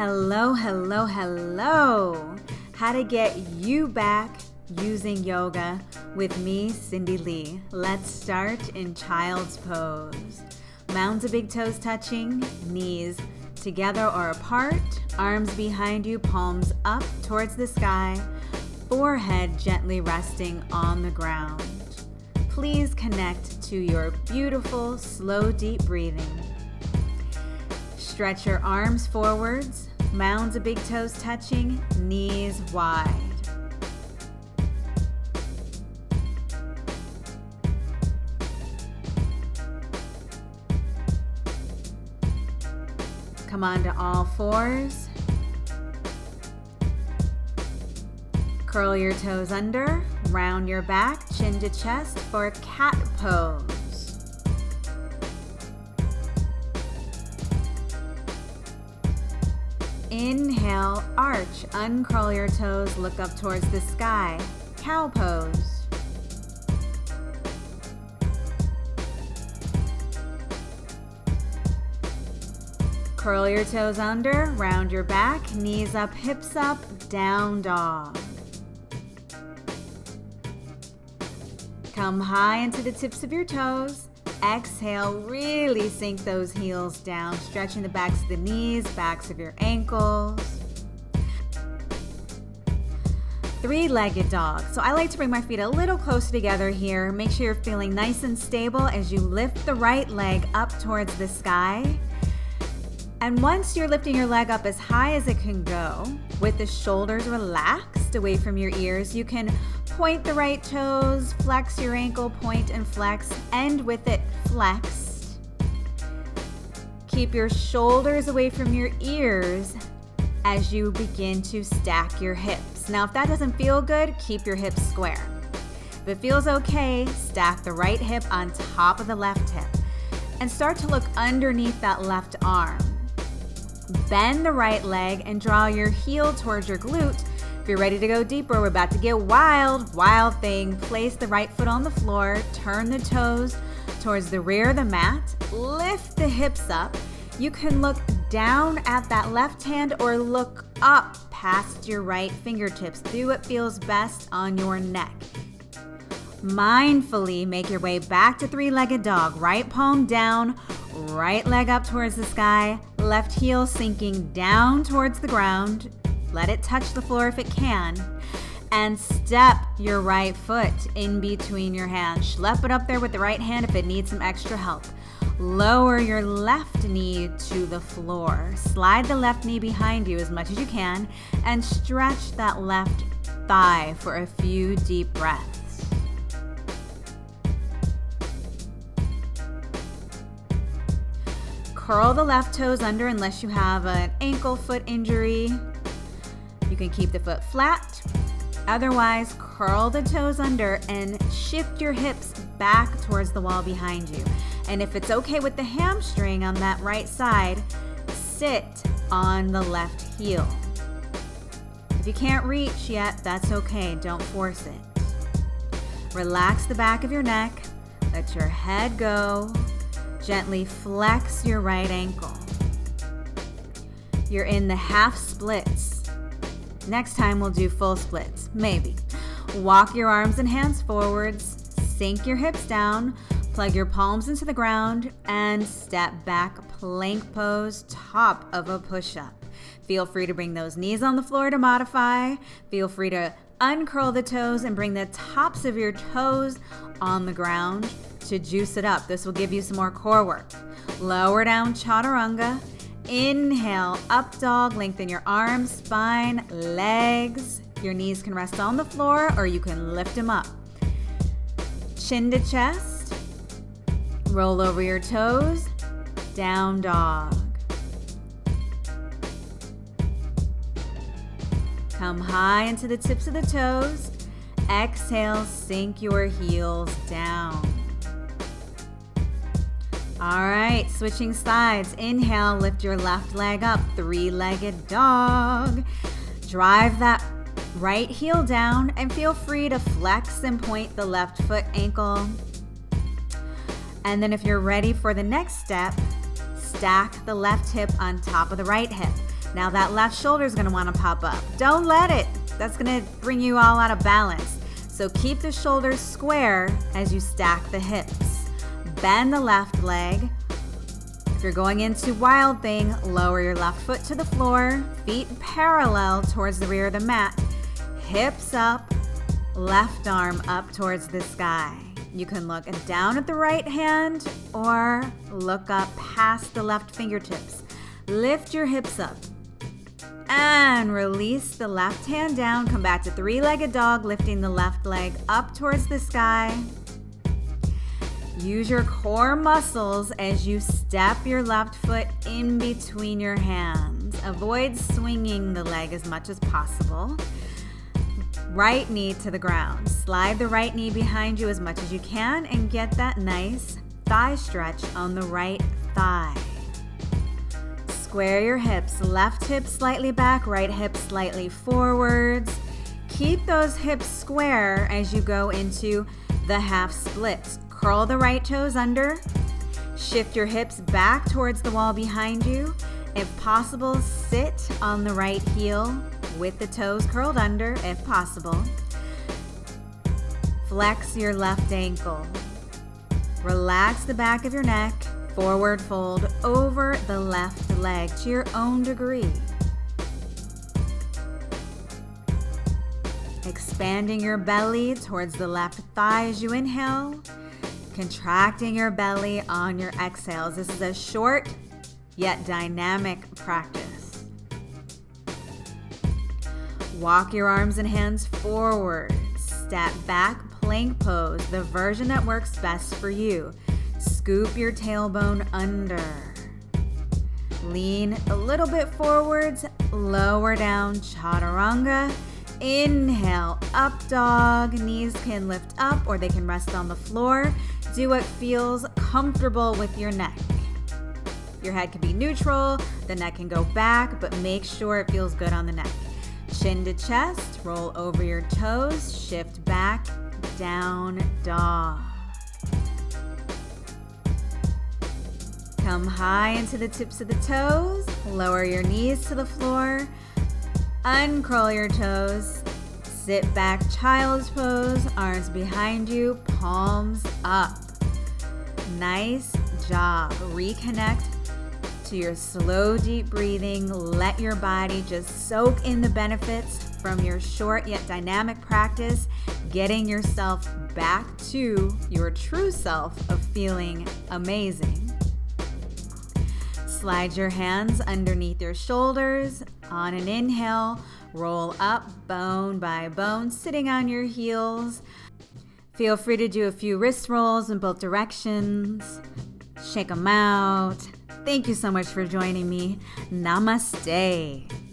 Hello, hello, hello. How to get you back using yoga with me, Cindy Lee. Let's start in child's pose. Mounds of big toes touching, knees together or apart, arms behind you, palms up towards the sky, forehead gently resting on the ground. Please connect to your beautiful, slow, deep breathing. Stretch your arms forwards, mounds of big toes touching, knees wide. Come on to all fours. Curl your toes under, round your back, chin to chest for cat pose. Inhale, arch, uncurl your toes, look up towards the sky, cow pose. Curl your toes under, round your back, knees up, hips up, down dog. Come high into the tips of your toes. Exhale, really sink those heels down, stretching the backs of the knees, backs of your ankles. Three-legged dog. So I like to bring my feet a little closer together here. Make sure you're feeling nice and stable as you lift the right leg up towards the sky. And once you're lifting your leg up as high as it can go, with the shoulders relaxed away from your ears, you can point the right toes, flex your ankle, point and flex, end with it flexed. Keep your shoulders away from your ears as you begin to stack your hips. Now, if that doesn't feel good, keep your hips square. If it feels okay, stack the right hip on top of the left hip and start to look underneath that left arm. Bend the right leg and draw your heel towards your glute. If you're ready to go deeper, we're about to get wild. Wild thing. Place the right foot on the floor. Turn the toes towards the rear of the mat. Lift the hips up. You can look down at that left hand or look up past your right fingertips. Do what feels best on your neck. Mindfully make your way back to three-legged dog. Right palm down, right leg up towards the sky, left heel sinking down towards the ground. Let it touch the floor if it can. And step your right foot in between your hands. Schlep it up there with the right hand if it needs some extra help. Lower your left knee to the floor. Slide the left knee behind you as much as you can and stretch that left thigh for a few deep breaths. Curl the left toes under unless you have an ankle foot injury. You can keep the foot flat. Otherwise, curl the toes under and shift your hips back towards the wall behind you. And if it's okay with the hamstring on that right side, sit on the left heel. If you can't reach yet, that's okay. Don't force it. Relax the back of your neck. Let your head go. Gently flex your right ankle. You're in the half splits. Next time we'll do full splits, maybe. Walk your arms and hands forwards, sink your hips down, plug your palms into the ground, and step back, plank pose, top of a push-up. Feel free to bring those knees on the floor to modify. Feel free to uncurl the toes and bring the tops of your toes on the ground to juice it up. This will give you some more core work. Lower down chaturanga. Inhale, up dog, lengthen your arms, spine, legs. Your knees can rest on the floor or you can lift them up. Chin to chest. Roll over your toes. Down dog. Come high into the tips of the toes. Exhale, sink your heels down. All right, switching sides. Inhale, lift your left leg up, three-legged dog. Drive that right heel down and feel free to flex and point the left foot ankle. And then if you're ready for the next step, stack the left hip on top of the right hip. Now that left shoulder is going to want to pop up. Don't let it. That's going to bring you all out of balance. So keep the shoulders square as you stack the hips. Bend the left leg. If you're going into Wild Thing, lower your left foot to the floor, feet parallel towards the rear of the mat, hips up, left arm up towards the sky. You can look down at the right hand or look up past the left fingertips. Lift your hips up and release the left hand down. Come back to three-legged dog, lifting the left leg up towards the sky. Use your core muscles as you step your left foot in between your hands. Avoid swinging the leg as much as possible. Right knee to the ground. Slide the right knee behind you as much as you can and get that nice thigh stretch on the right thigh. Square your hips. Left hip slightly back, right hip slightly forwards. Keep those hips square as you go into the half splits. Curl the right toes under. Shift your hips back towards the wall behind you. If possible, sit on the right heel with the toes curled under, if possible. Flex your left ankle. Relax the back of your neck. Forward fold over the left leg to your own degree. Expanding your belly towards the left thigh as you inhale. Contracting your belly on your exhales. This is a short yet dynamic practice. Walk your arms and hands forward. Step back, plank pose, the version that works best for you. Scoop your tailbone under. Lean a little bit forwards, lower down, chaturanga. Inhale, up dog. Knees can lift up or they can rest on the floor. Do what feels comfortable with your neck. Your head can be neutral, the neck can go back, but make sure it feels good on the neck. Chin to chest, roll over your toes, shift back, down dog. Come high into the tips of the toes, lower your knees to the floor, uncurl your toes, sit back, child's pose, arms behind you, palms up. Nice job. Reconnect to your slow, deep breathing. Let your body just soak in the benefits from your short yet dynamic practice, getting yourself back to your true self of feeling amazing. Slide your hands underneath your shoulders. On an inhale, roll up bone by bone, sitting on your heels. Feel free to do a few wrist rolls in both directions. Shake them out. Thank you so much for joining me. Namaste.